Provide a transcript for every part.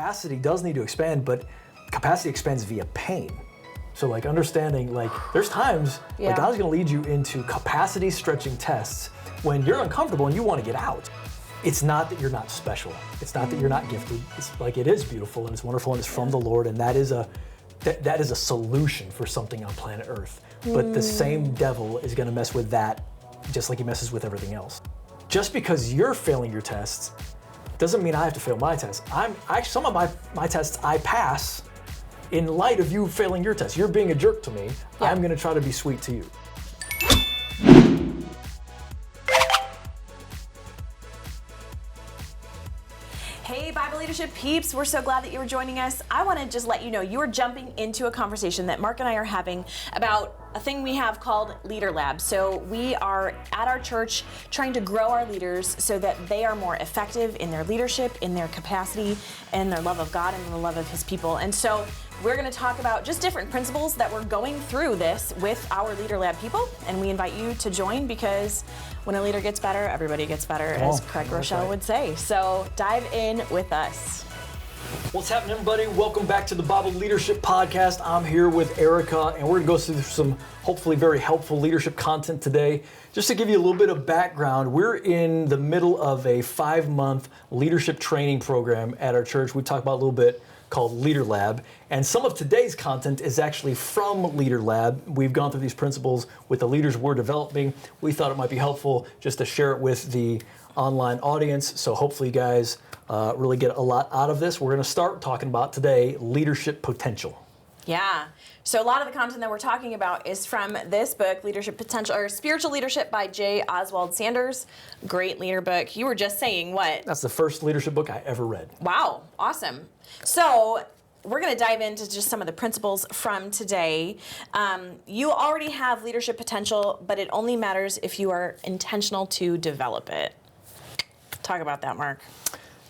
capacity does need to expand, but capacity expands via pain. So like understanding, like there's times like God's gonna lead you into capacity stretching tests when you're uncomfortable and you want to get out. It's not that you're not special. It's not that you're not gifted. It's like it is beautiful and it's wonderful and it's from the Lord, and that is a solution for something on planet Earth. But the same devil is gonna mess with that just like he messes with everything else. Just because you're failing your tests doesn't mean I have to fail my tests. Some of my tests I pass in light of you failing your test. You're being a jerk to me. Yeah. I'm gonna try to be sweet to you. Hey Bible Leadership peeps, we're so glad that you were joining us. I want to just let you know you are jumping into a conversation that Mark and I are having about a thing we have called LeaderLab. So we are at our church trying to grow our leaders so that they are more effective in their leadership, in their capacity, and their love of God and the love of His people. And so we're going to talk about just different principles that we're going through this with our LeaderLab people, and we invite you to join because when a leader gets better, everybody gets better, as Craig Rochelle would say. So dive in with us. What's happening, everybody? Welcome back to the Bible Leadership Podcast. I'm here with Erica, and we're going to go through some hopefully very helpful leadership content today. Just to give you a little bit of background, we're in the middle of a 5-month leadership training program at our church. We talked about a little bit called LeaderLab, and some of today's content is actually from LeaderLab. We've gone through these principles with the leaders we're developing. We thought it might be helpful just to share it with the online audience, so hopefully you guys really get a lot out of this. We're going to start talking about today leadership potential. Yeah. So a lot of the content that we're talking about is from this book, Leadership Potential, or Spiritual Leadership by J. Oswald Sanders. Great leader book. You were just saying what? That's the first leadership book I ever read. Wow. Awesome. So we're going to dive into just some of the principles from today. You already have leadership potential, but it only matters if you are intentional to develop it. Talk about that, Mark.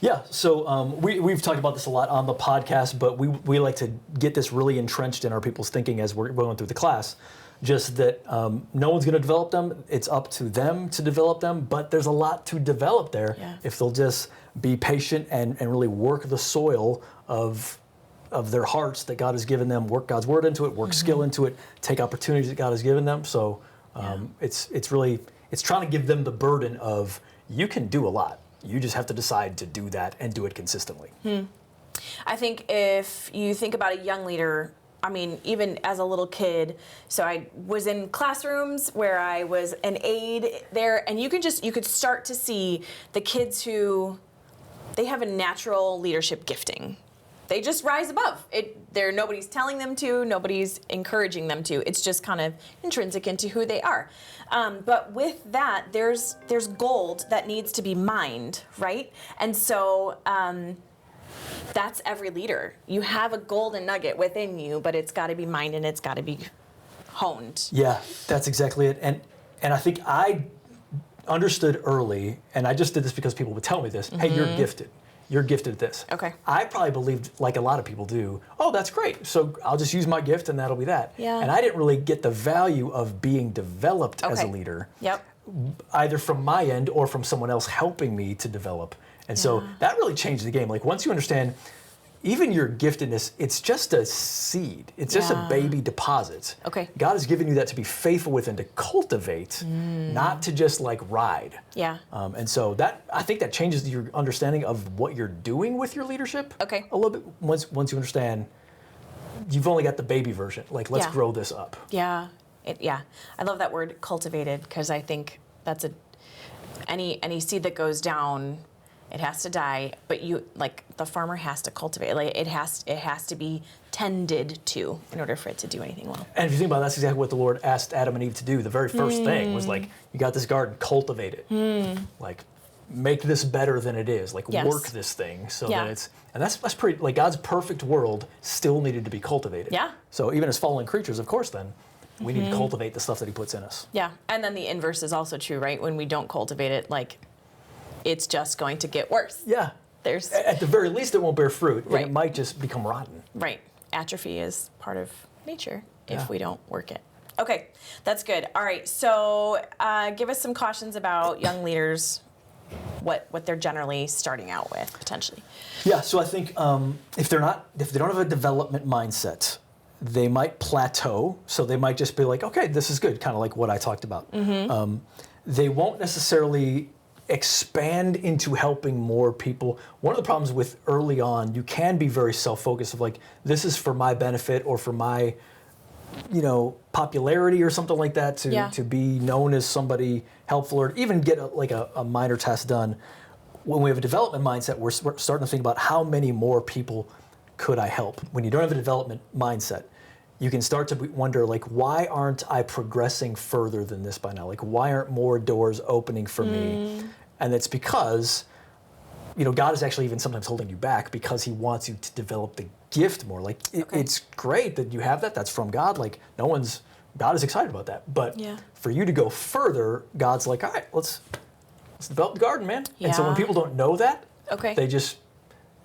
Yeah, so we've talked about this a lot on the podcast, but we like to get this really entrenched in our people's thinking as we're going through the class. Just that no one's going to develop them. It's up to them to develop them, but there's a lot to develop there if they'll just be patient and really work the soil of their hearts that God has given them, work God's word into it, work skill into it, take opportunities that God has given them. So it's trying to give them the burden of you can do a lot. You just have to decide to do that and do it consistently. I think if you think about a young leader, I mean, even as a little kid, so I was in classrooms where I was an aide there, and you could start to see the kids who, they have a natural leadership gifting. They just rise above it. Nobody's telling them to, nobody's encouraging them to. It's just kind of intrinsic into who they are. But with that, there's gold that needs to be mined, right? And so that's every leader. You have a golden nugget within you, but it's got to be mined and it's got to be honed. Yeah, that's exactly it. And I think I understood early, and I just did this because people would tell me this, hey, you're gifted. You're gifted at this. Okay. I probably believed, like a lot of people do, oh, that's great. So I'll just use my gift and that'll be that. Yeah. And I didn't really get the value of being developed as a leader, either from my end or from someone else helping me to develop. And so that really changed the game. Like once you understand, even your giftedness, it's just a seed. It's just a baby deposit. Okay. God has given you that to be faithful with and to cultivate, not to just like ride. Yeah. And so that, I think that changes your understanding of what you're doing with your leadership. Okay. A little bit once you understand you've only got the baby version. Like let's grow this up. Yeah. I love that word cultivated because I think that's any seed that goes down, it has to die, but the farmer has to cultivate. Like it has to be tended to in order for it to do anything well. And if you think about it, that's exactly what the Lord asked Adam and Eve to do. The very first thing was like, you got this garden, cultivate it. Like make this better than it is. Like work this thing so that it's, and that's pretty, like God's perfect world still needed to be cultivated. Yeah. So even as fallen creatures, of course then, we need to cultivate the stuff that He puts in us. Yeah, and then the inverse is also true, right? When we don't cultivate it, like it's just going to get worse. Yeah. At the very least, it won't bear fruit, and it might just become rotten. Right. Atrophy is part of nature if we don't work it. Okay, that's good. All right, so give us some cautions about young leaders what they're generally starting out with potentially? Yeah, so I think if they don't have a development mindset, they might plateau. So they might just be like, okay, this is good, kind of like what I talked about. They won't necessarily expand into helping more people. One of the problems with early on, you can be very self-focused of like, this is for my benefit or for my, popularity or something like that to be known as somebody helpful or even get a minor task done. When we have a development mindset, we're starting to think about how many more people could I help? When you don't have a development mindset, you can start to wonder, like, why aren't I progressing further than this by now? Like, why aren't more doors opening for me? And it's because, God is actually even sometimes holding you back because he wants you to develop the gift more. Like, it's great that you have that. That's from God. Like, God is excited about that. But for you to go further, God's like, all right, let's develop the garden, man. Yeah. And so when people don't know that, Okay.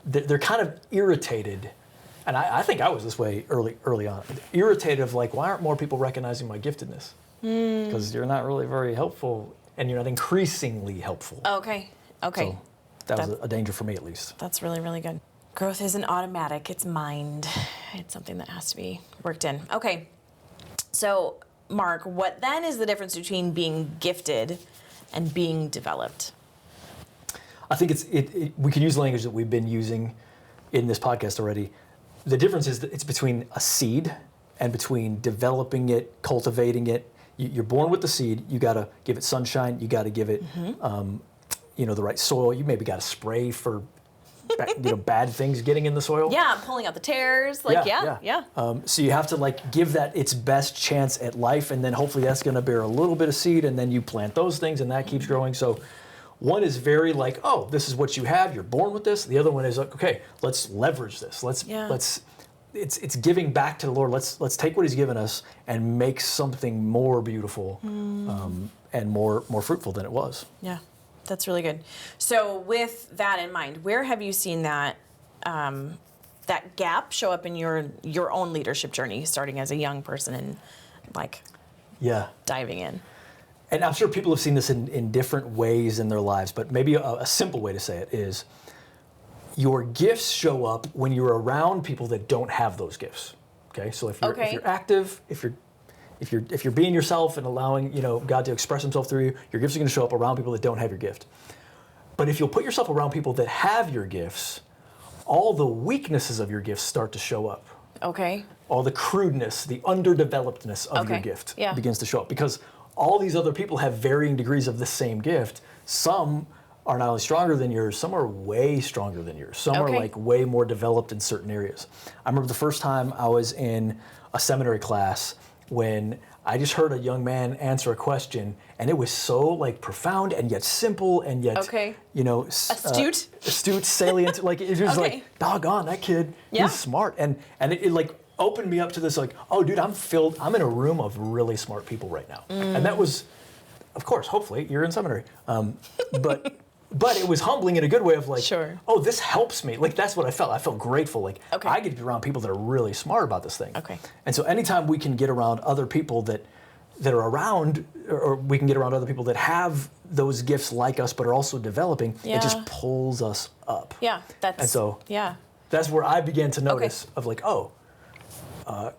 they're kind of irritated. And I think I was this way early on. Irritated of like, why aren't more people recognizing my giftedness? Because you're not really very helpful and you're not increasingly helpful. Okay. So that was a danger for me at least. That's really, really good. Growth isn't automatic, it's mind. It's something that has to be worked in. Okay. So, Mark, what then is the difference between being gifted and being developed? I think we can use language that we've been using in this podcast already. The difference is that it's between a seed and between developing it, cultivating it. You're born with the seed. You got to give it sunshine. You got to give it, the right soil. You maybe got to spray for, bad things getting in the soil. Yeah, pulling out the tares. So you have to give that its best chance at life, and then hopefully that's going to bear a little bit of seed, and then you plant those things, and that keeps growing. So one is very like, oh, this is what you have. You're born with this. The other one is like, okay, let's leverage this. It's giving back to the Lord. Let's take what He's given us and make something more beautiful and more fruitful than it was. Yeah, that's really good. So with that in mind, where have you seen that that gap show up in your own leadership journey, starting as a young person and diving in? And I'm sure people have seen this in different ways in their lives, but maybe a simple way to say it is your gifts show up when you're around people that don't have those gifts. Okay, so if you're active, if you're being yourself and allowing God to express Himself through you, your gifts are going to show up around people that don't have your gift. But if you'll put yourself around people that have your gifts, all the weaknesses of your gifts start to show up. Okay. All the crudeness, the underdevelopedness of your gift begins to show up because all these other people have varying degrees of the same gift. Some are not only stronger than yours, some are way stronger than yours. Some are way more developed in certain areas. I remember the first time I was in a seminary class when I just heard a young man answer a question, and it was so profound and yet simple and yet astute, salient. It was like, doggone, that kid, he's smart, and it opened me up to this oh dude, I'm in a room of really smart people right now. And that was, of course, hopefully you're in seminary, but it was humbling in a good way of oh, this helps me. That's what I felt. I felt grateful. I get to be around people that are really smart about this thing. Okay. And so anytime we can get around other people that are around, or we can get around other people that have those gifts like us but are also developing, it just pulls us up. Yeah. That's where I began to notice of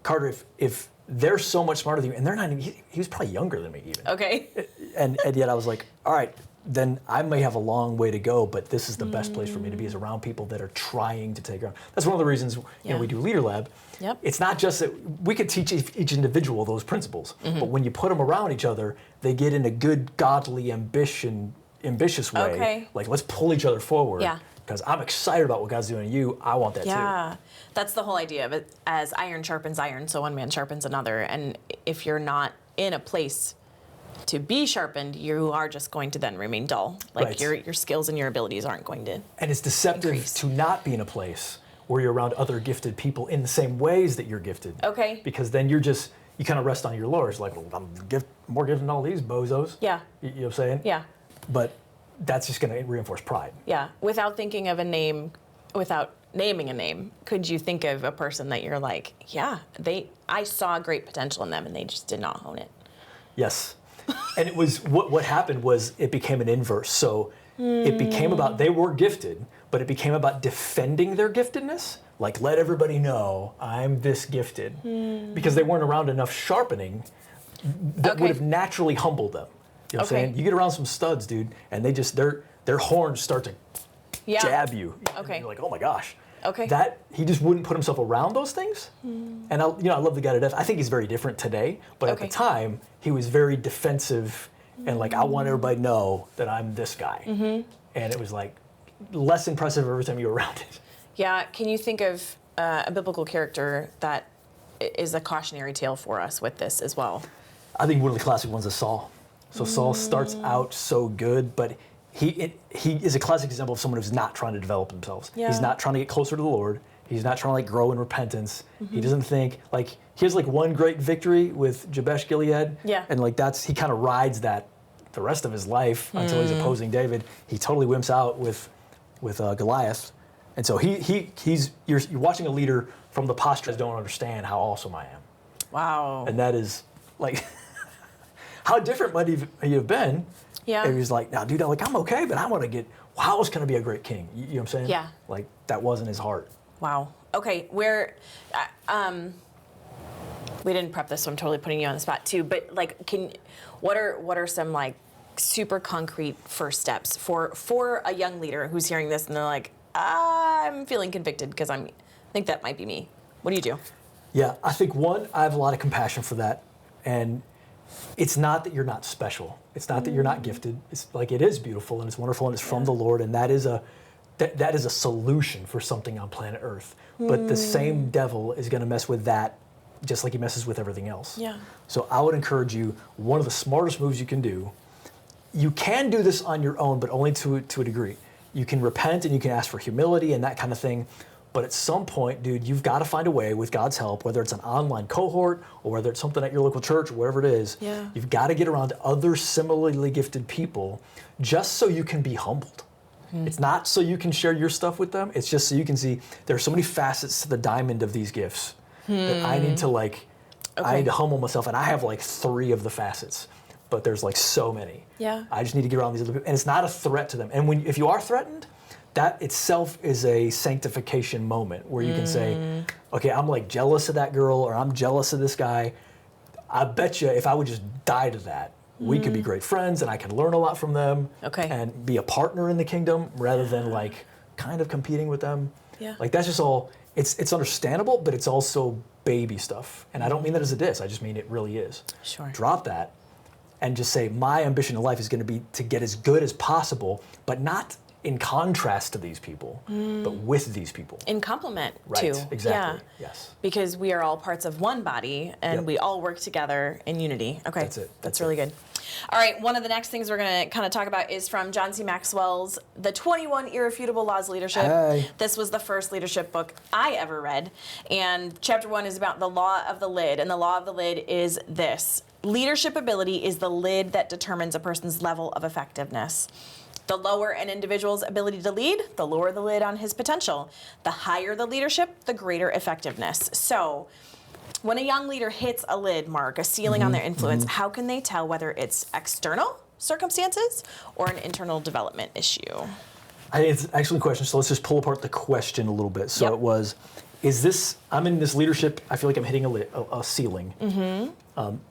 Carter, if they're so much smarter than you, and they're not even, he was probably younger than me even. Okay. and yet I was like, all right, then I may have a long way to go, but this is the best place for me to be, is around people that are trying to take on. That's one of the reasons we do LeaderLab. Yep. It's not just that we could teach each individual those principles, but when you put them around each other, they get in a good, godly, ambitious way. Okay. Let's pull each other forward. Yeah. Because I'm excited about what God's doing in you. I want that too. Yeah, that's the whole idea of it. As iron sharpens iron, so one man sharpens another. And if you're not in a place to be sharpened, you are just going to then remain dull. Your skills and your abilities aren't going to. And it's deceptive to not be in a place where you're around other gifted people in the same ways that you're gifted. Okay. Because then you kind of rest on your laurels, I'm more gifted than all these bozos. Yeah. You know what I'm saying? Yeah. But that's just going to reinforce pride. Yeah. Without thinking of a name, without naming a name, could you think of a person that you're like, I saw great potential in them and they just did not hone it? Yes. And it was what happened was it became an inverse. So It became about, they were gifted, but it became about defending their giftedness. Like, let everybody know I'm this gifted. Because they weren't around enough sharpening that would have naturally humbled them. You know what I'm saying? You get around some studs, dude, and they just, their horns start to jab you. And you're like, oh my gosh. That, he just wouldn't put himself around those things. And I love the guy to death. I think he's very different today, but at the time, he was very defensive and like, I want everybody to know that I'm this guy. And it was like less impressive every time you were around it. Yeah, can you think of a biblical character that is a cautionary tale for us with this as well? I think one of the classic ones is Saul. So Saul starts out so good, but he is a classic example of someone who's not trying to develop themselves. He's not trying to get closer to the Lord. He's not trying to like grow in repentance. He doesn't think like, he has like one great victory with Jabesh Gilead. And like he kind of rides that the rest of his life until he's opposing David. He totally wimps out with Goliath. And so you're watching a leader from the posture that don't understand how awesome I am. Wow. And that is like, how different might he have been? If he's like, now dude, I'm okay, but I want to I was going to be a great king. You know what I'm saying? Yeah. Like that wasn't his heart. Wow. Okay, we didn't prep this, so I'm totally putting you on the spot too. But like, what are some like super concrete first steps for a young leader who's hearing this and they're like, I'm feeling convicted because I think that might be me. What do you do? Yeah, I think I have a lot of compassion for that, and it's not that you're not special. It's not that you're not gifted. It's like, it is beautiful and it's wonderful and it's from the Lord, and that is a solution for something on planet Earth. But the same devil is going to mess with that just like he messes with everything else. So I would encourage you, one of the smartest moves you can do, you can do this on your own, but only to a degree. You can repent and you can ask for humility and that kind of thing. But at some point, dude, you've got to find a way with God's help, whether it's an online cohort or whether it's something at your local church or whatever it is, you've got to get around other similarly gifted people just so you can be humbled. It's not so you can share your stuff with them. It's just so you can see there are so many facets to the diamond of these gifts that I need to I need to humble myself. And I have like 3 of the facets, but there's like so many. I just need to get around these other people. And it's not a threat to them. And if you are threatened, that itself is a sanctification moment where you can say, okay, I'm like jealous of that girl or I'm jealous of this guy. I bet you if I would just die to that, we could be great friends and I could learn a lot from them and be a partner in the kingdom rather than like kind of competing with them. Like that's just all, it's understandable, but it's also baby stuff. And I don't mean that as a diss, I just mean it really is. Drop that and just say, my ambition in life is going to be to get as good as possible, but not in contrast to these people, but with these people. In complement to. Right, exactly, yes. Because we are all parts of one body and we all work together in unity. Okay, that's it. That's really good. All right, one of the next things we're going to kind of talk about is from John C. Maxwell's The 21 Irrefutable Laws of Leadership. This was the first leadership book I ever read. And chapter 1 is about the law of the lid. And the law of the lid is this: leadership ability is the lid that determines a person's level of effectiveness. The lower an individual's ability to lead, the lower the lid on his potential. The higher the leadership, the greater effectiveness. So when a young leader hits a lid, Mark, a ceiling on their influence, how can they tell whether it's external circumstances or an internal development issue? I think it's an excellent question. So let's just pull apart the question a little bit. So it was, I'm in this leadership, I feel like I'm hitting a ceiling.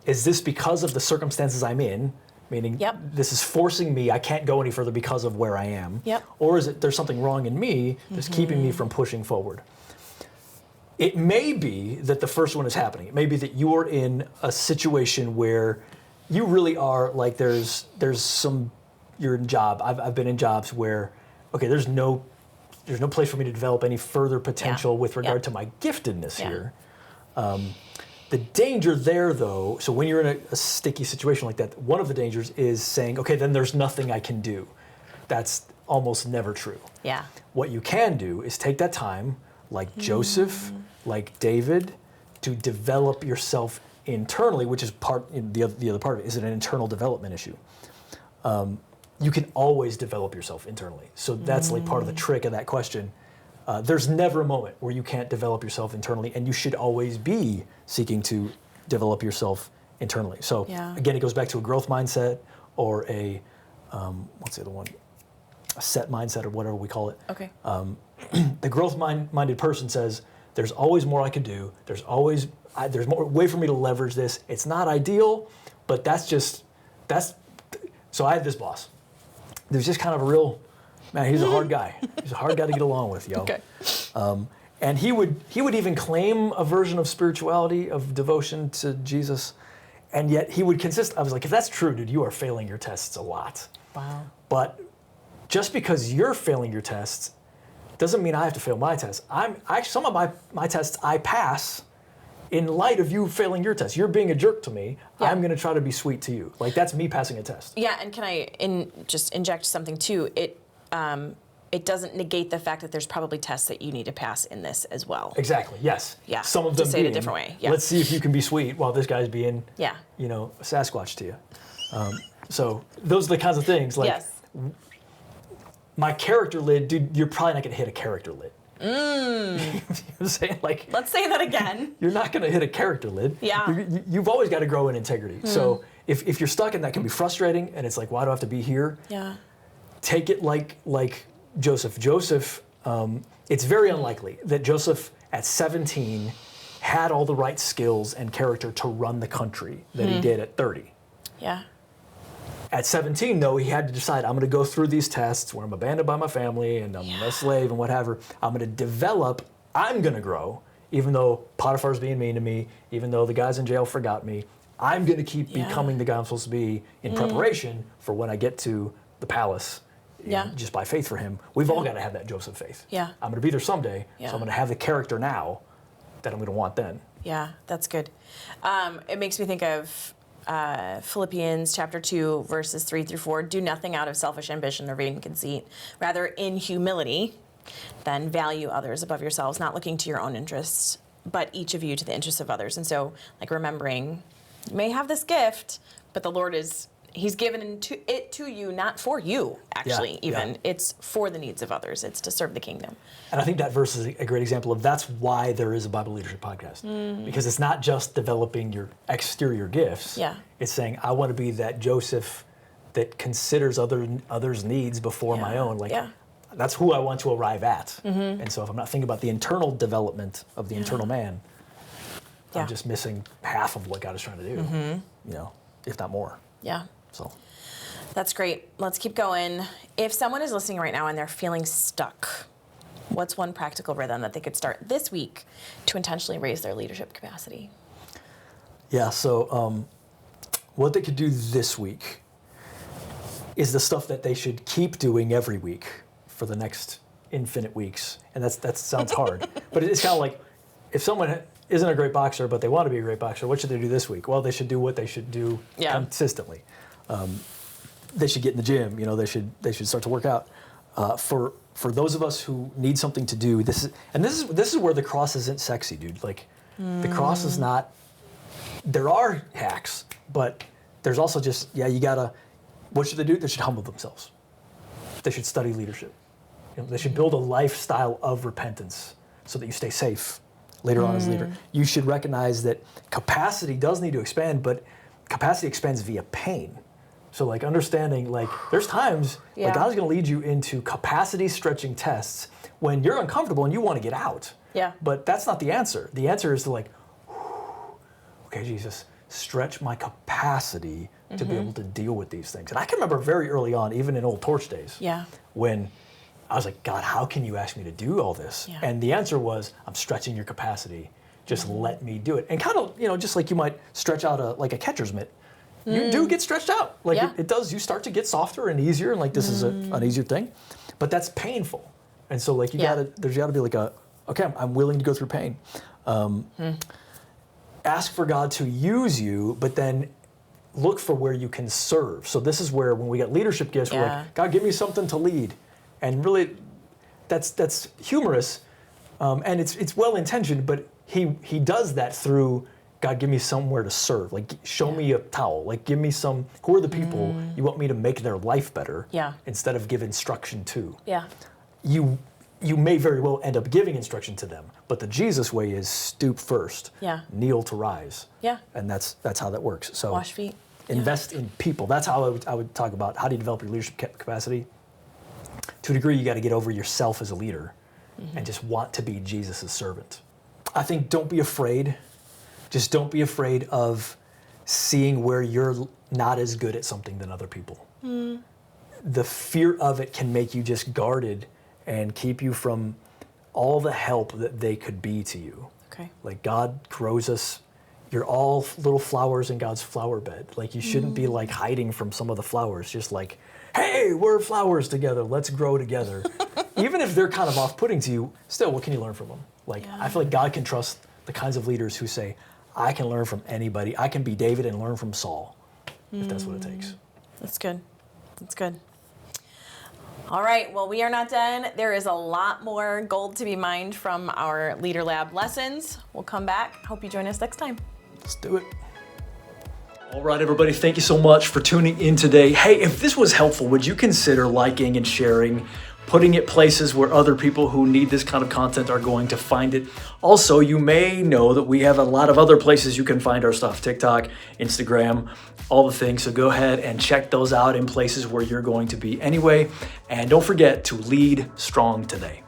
Is this because of the circumstances I'm in? Meaning, this is forcing me, I can't go any further because of where I am. Or is it there's something wrong in me that's keeping me from pushing forward? It may be that the first one is happening. It may be that you are in a situation where you really are like you're in a job. I've been in jobs where, okay, there's no place for me to develop any further potential with regard to my giftedness here. The danger there, though, so when you're in a sticky situation like that, one of the dangers is saying, okay, then there's nothing I can do. That's almost never true. What you can do is take that time, like Joseph, like David, to develop yourself internally, which is the other part of it is an internal development issue. You can always develop yourself internally. So that's like part of the trick of that question. There's never a moment where you can't develop yourself internally, and you should always be seeking to develop yourself internally. So again, it goes back to a growth mindset or what's the other one? set mindset or whatever we call it. Okay. The growth-minded person says, there's always more I can do. There's more way for me to leverage this. It's not ideal, but so I had this boss. There's just kind of a real, man, he's a hard guy. He's a hard guy to get along with, yo. Okay. And he would even claim a version of spirituality, of devotion to Jesus, and yet he would I was like, if that's true, dude, you are failing your tests a lot. Wow. But just because you're failing your tests doesn't mean I have to fail my tests. Some of my tests I pass in light of you failing your test. You're being a jerk to me. Yeah. I'm going to try to be sweet to you. Like, that's me passing a test. Yeah, and can I just inject something too? It doesn't negate the fact that there's probably tests that you need to pass in this as well. Exactly, yes. Yeah, Some of them to say it a different way. Yeah. Let's see if you can be sweet while this guy's being, yeah, a Sasquatch to you. So those are the kinds of things. Like, yes. My character lid, dude, you're probably not going to hit a character lid. You know what I'm saying? Like, Let's say that again. You're not going to hit a character lid. Yeah. You've always got to grow in integrity. So if you're stuck, and that can be frustrating, and it's like, why do I have to be here? Yeah. Take it like Joseph. Joseph, it's very unlikely that Joseph at 17 had all the right skills and character to run the country that he did at 30. Yeah. At 17, though, he had to decide, I'm going to go through these tests where I'm abandoned by my family and I'm a slave and whatever. I'm going to develop, I'm going to grow, even though Potiphar's being mean to me, even though the guys in jail forgot me. I'm going to keep becoming the guy I'm supposed to be in preparation for when I get to the palace. Just by faith for him. We've all got to have that Joseph faith. Yeah. I'm going to be there someday, so I'm going to have the character now that I'm going to want then. Yeah, that's good. It makes me think of Philippians chapter 2, verses 3 through 4. Do nothing out of selfish ambition or vain conceit. Rather, in humility, then value others above yourselves, not looking to your own interests, but each of you to the interests of others. And so, like, remembering, you may have this gift, but the Lord He's given it to you, not for you, actually, even. Yeah. It's for the needs of others. It's to serve the kingdom. And I think that verse is a great example of that's why there is a Bible Leadership Podcast. Because it's not just developing your exterior gifts. Yeah. It's saying, I want to be that Joseph that considers others' needs before my own. Like, that's who I want to arrive at. And so if I'm not thinking about the internal development of the internal man, I'm just missing half of what God is trying to do, if not more. Yeah. So that's great. Let's keep going. If someone is listening right now and they're feeling stuck, what's one practical rhythm that they could start this week to intentionally raise their leadership capacity? Yeah, so what they could do this week is the stuff that they should keep doing every week for the next infinite weeks. And that sounds hard, but it's kind of like if someone isn't a great boxer, but they want to be a great boxer, what should they do this week? Well, they should do what they should do consistently. They should get in the gym. They should start to work out. For those of us who need something to do, this is where the cross isn't sexy, dude. Like the cross is not. There are hacks, but there's also just you gotta. What should they do? They should humble themselves. They should study leadership. They should build a lifestyle of repentance so that you stay safe later on as a leader. You should recognize that capacity does need to expand, but capacity expands via pain. So like understanding, like there's times like God's going to lead you into capacity stretching tests when you're uncomfortable and you want to get out. Yeah. But that's not the answer. The answer is to like, okay, Jesus, stretch my capacity to be able to deal with these things. And I can remember very early on, even in Old Torch days, when I was like, God, how can you ask me to do all this? Yeah. And the answer was, I'm stretching your capacity. Just let me do it. And kind of, just like you might stretch out a catcher's mitt. You do get stretched out. Like it does. You start to get softer and easier, and like this is an easier thing. But that's painful. And so like there's gotta be like okay, I'm willing to go through pain. Ask for God to use you, but then look for where you can serve. So this is where when we get leadership gifts, we're like, God, give me something to lead. And really, that's humorous, and it's well intentioned, but he does that through God, give me somewhere to serve. Like, show me a towel. Like, give me who are the people you want me to make their life better instead of give instruction to. Yeah. You may very well end up giving instruction to them, but the Jesus way is stoop first, kneel to rise. Yeah. And that's how that works. So wash feet. Invest in people. That's how I would talk about how do you develop your leadership capacity. to a degree, you got to get over yourself as a leader and just want to be Jesus' servant. I think don't be afraid. Just don't be afraid of seeing where you're not as good at something than other people. The fear of it can make you just guarded and keep you from all the help that they could be to you. Okay. Like God grows us. You're all little flowers in God's flower bed. Like you shouldn't be like hiding from some of the flowers. Just like, hey, we're flowers together. Let's grow together. Even if they're kind of off-putting to you, still, what can you learn from them? Like, I feel like God can trust the kinds of leaders who say, I can learn from anybody. I can be David and learn from Saul, if that's what it takes. That's good. That's good. All right, well, we are not done. There is a lot more gold to be mined from our LeaderLab lessons. We'll come back. Hope you join us next time. Let's do it. All right, everybody, thank you so much for tuning in today. Hey, if this was helpful, would you consider liking and sharing, putting it places where other people who need this kind of content are going to find it? Also, you may know that we have a lot of other places you can find our stuff, TikTok, Instagram, all the things. So go ahead and check those out in places where you're going to be anyway. And don't forget to lead strong today.